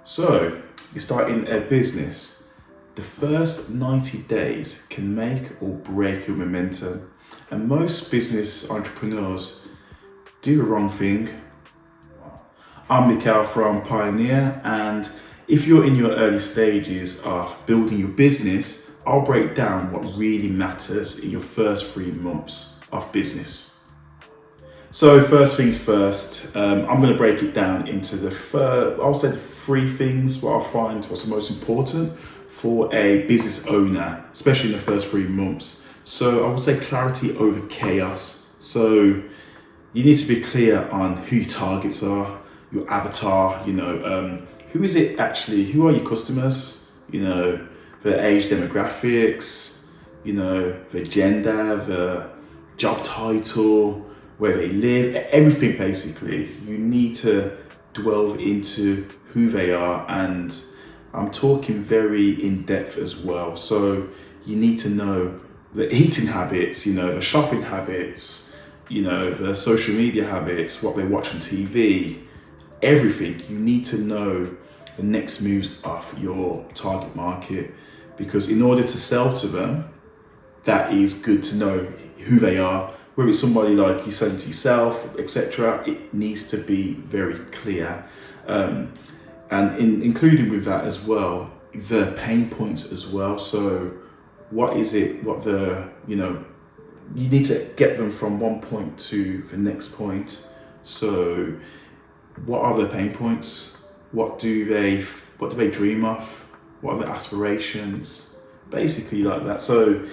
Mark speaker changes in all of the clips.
Speaker 1: So, you're starting a business. The first 90 days can make or break your momentum. And most business entrepreneurs do the wrong thing. I'm Mikhail from Pioneer, and if you're in your early stages of building your business, I'll break down what really matters in your first 3 months of business. So first things first, I'm going to break it down into I'll say the 3 things what I find was the most important for a business owner, especially in the first 3 months. So I would say clarity over chaos. So you need to be clear on who your targets are, your avatar, who is it actually, who are your customers, the age demographics, the gender, the job title, where they live, everything basically. You need to delve into who they are, and I'm talking very in depth as well. So you need to know the eating habits, the shopping habits, the social media habits, what they watch on TV, everything. You need to know the next moves of your target market, because in order to sell to them, that is good to know who they are. Whether it's somebody like you selling to yourself, etc., it needs to be very clear. And including with that as well, the pain points as well. So what is it, you need to get them from one point to the next point. So what are their pain points? What do they dream of? What are their aspirations? Basically like that. So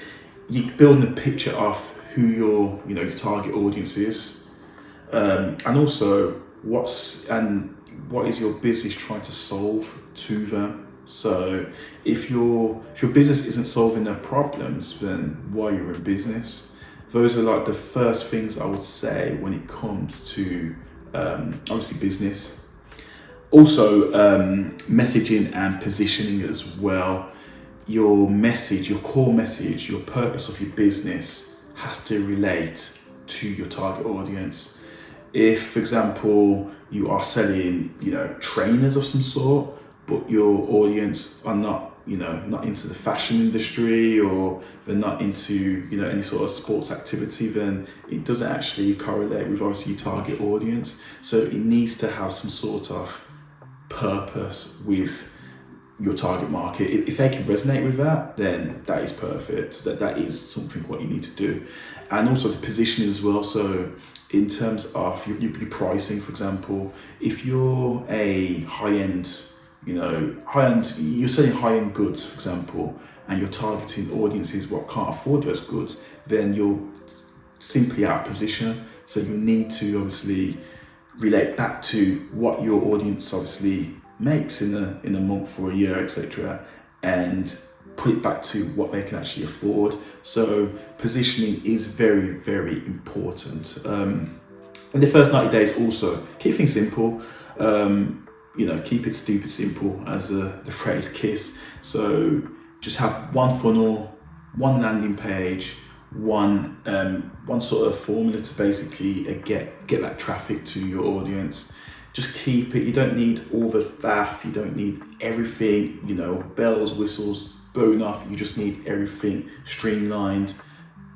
Speaker 1: you're building a picture of who your target audience is, and also what is your business trying to solve to them. So if your business isn't solving their problems, then why you're in business? Those are like the first things I would say when it comes to obviously business. Also messaging and positioning as well. Your message, your core message, your purpose of your business has to relate to your target audience. If, for example, you are selling, trainers of some sort, but your audience are not into the fashion industry, or they're not into, any sort of sports activity, then it doesn't actually correlate with obviously your target audience. So it needs to have some sort of purpose with your target market. If they can resonate with that, then that is perfect. That is something what you need to do. And also the positioning as well. So in terms of your pricing, for example, if you're a high-end, you're selling high-end goods, for example, and you're targeting audiences what can't afford those goods, then you're simply out of position. So you need to obviously relate back to what your audience obviously makes in a month or a year, etc., and put it back to what they can actually afford. So positioning is very, very important. In the first 90 days also, keep things simple. Keep it stupid simple, as the phrase KISS. So just have one funnel, one landing page, one sort of formula to basically get that traffic to your audience. Just keep it. You don't need all the faff. You don't need everything, bells, whistles, blown off. You just need everything streamlined,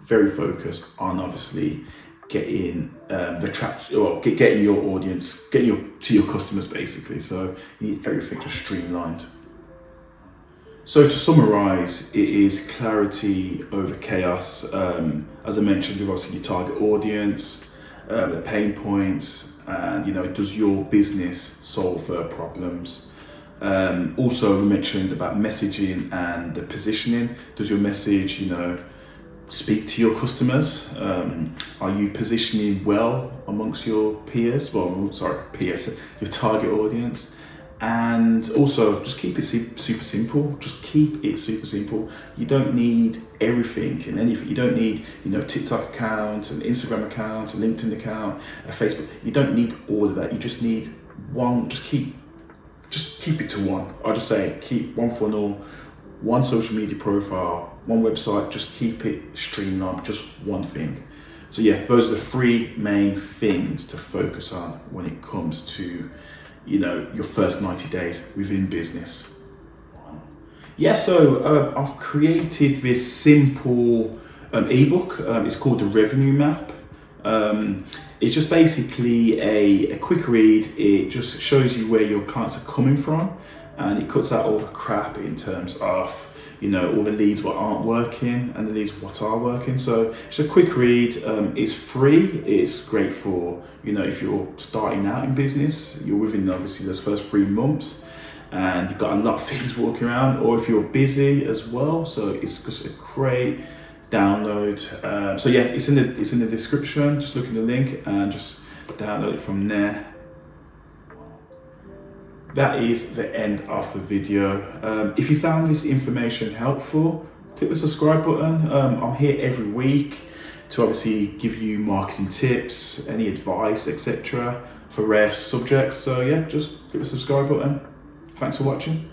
Speaker 1: very focused on obviously getting getting your audience, to your customers basically. So you need everything just streamlined. So to summarize, it is clarity over chaos. As I mentioned, with obviously your target audience, the pain points, and does your business solve their problems? Also we mentioned about messaging and the positioning. Does your message speak to your customers? Are you positioning well amongst your peers? Peers, your target audience. And also just keep it super simple. Just keep it super simple. You don't need everything and anything. You don't need, TikTok account, an Instagram account, a LinkedIn account, a Facebook. You don't need all of that. You just need one. Just keep it to one. I'll just say keep one funnel, one social media profile, one website. Just keep it streamlined. Just one thing. So yeah, those are the 3 main things to focus on when it comes to your first 90 days within business. Yeah, so I've created this simple ebook. It's called the Revenue Map. It's just basically a quick read. It just shows you where your clients are coming from, and it cuts out all the crap in terms of all the leads what aren't working and the leads what are working. So it's a quick read. It's free. It's great for if you're starting out in business, you're within obviously those first 3 months, and you've got a lot of things walking around, or if you're busy as well. So it's just a great download. So yeah, it's in the description. Just look in the link and just download it from there. That is the end of the video. If you found this information helpful, click the subscribe button. I'm here every week to obviously give you marketing tips, any advice, etc. for rare subjects. So yeah, just click the subscribe button. Thanks for watching.